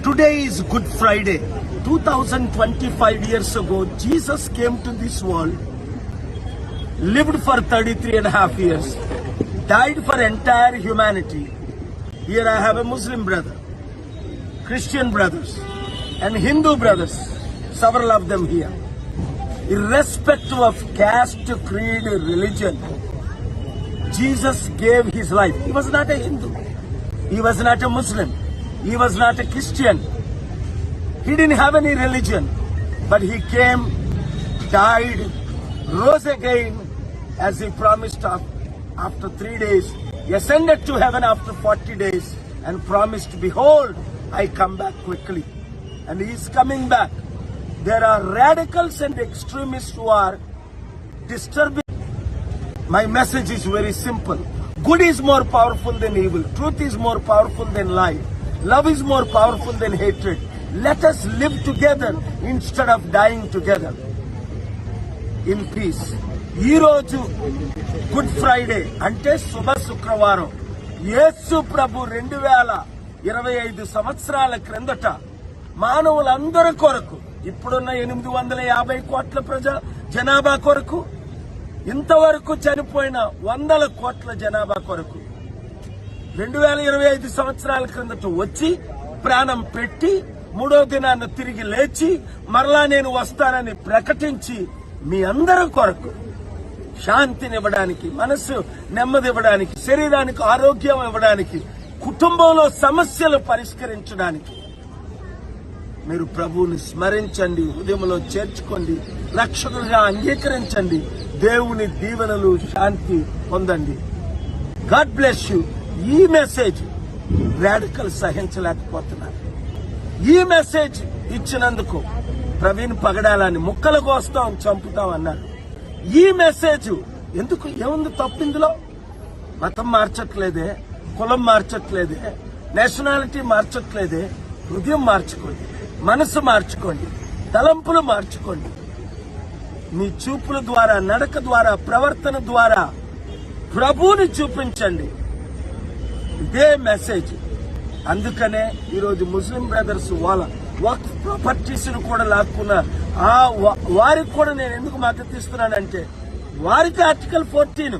Today is Good Friday. 2025 years ago, Jesus came to this world, lived for 33 and a half years, died for entire humanity. Here I have a Muslim brother, Christian brothers, and Hindu brothers, several of them here. Irrespective of caste, creed, religion, Jesus gave his life. He was not a Hindu. He was not a Muslim. He was not a Christian. He didn't have any religion. But he came, died, rose again as he promised after 3 days. He ascended to heaven after 40 days and promised, behold, I come back quickly. And he is coming back. There are radicals and extremists who are disturbing. My message is very simple. Good is more powerful than evil. Truth is more powerful than lie. Love is more powerful than hatred. Let us live together instead of dying together in peace. ఈ రోజు good Friday అంటే శుభ శుక్రవారం. యేసు ప్రభు 2025 సంవత్సరాల క్రిందట మానవులందరి కొరకు, ఇప్పుడున్న 850 కోట్ల జనాభా కొరకు, ఇంతవరకు చనిపోయిన 100 కోట్ల జనాభా కొరకు 2025 సంవత్సరాల క్రిందట వచ్చి ప్రాణం పెట్టి 3వ దినాన్ని తిరిగి లేచి మరలా నేను వస్తానని ప్రకటించి మీ అందరి కొరకు శాంతినివ్వడానికి, మనసు నెమ్మది ఇవ్వడానికి, శరీరానికి ఆరోగ్యం ఇవ్వడానికి, కుటుంబంలో సమస్యలు పరిష్కరించడానికి మీరు ప్రభువుని స్మరించండి, హృదయంలో చేర్చుకోండి, రక్షకులుగా అంగీకరించండి, దేవుని దీవెనలు, శాంతి పొందండి. God bless you. ఈ మెసేజ్ రాడికల్ సహించలేకపోతున్నారు. ఈ మెసేజ్ ఇచ్చినందుకు ప్రవీణ్ పగడాలని ముక్కలు కోస్తాం, చంపుతాం అన్నారు. ఈ మెసేజ్ ఎందుకు? ఏముంది తప్పు ఇందులో? మతం మార్చట్లేదే, కులం మార్చట్లేదే, నేషనాలిటీ మార్చట్లేదే. హృదయం మార్చుకోండి, మనసు మార్చుకోండి, తలంపులు మార్చుకోండి. మీ చూపుల ద్వారా, నడక ద్వారా, ప్రవర్తన ద్వారా ప్రభువుని చూపించండి. ఇదే మెసేజ్. అందుకనే ఈరోజు ముస్లిం బ్రదర్స్ వాళ్ళ వక్ఫ్ ప్రాపర్టీస్ ను కూడా లాక్కున్న వారికి కూడా నేను ఎందుకు మద్దతు ఇస్తున్నానంటే, వారికి ఆర్టికల్ 14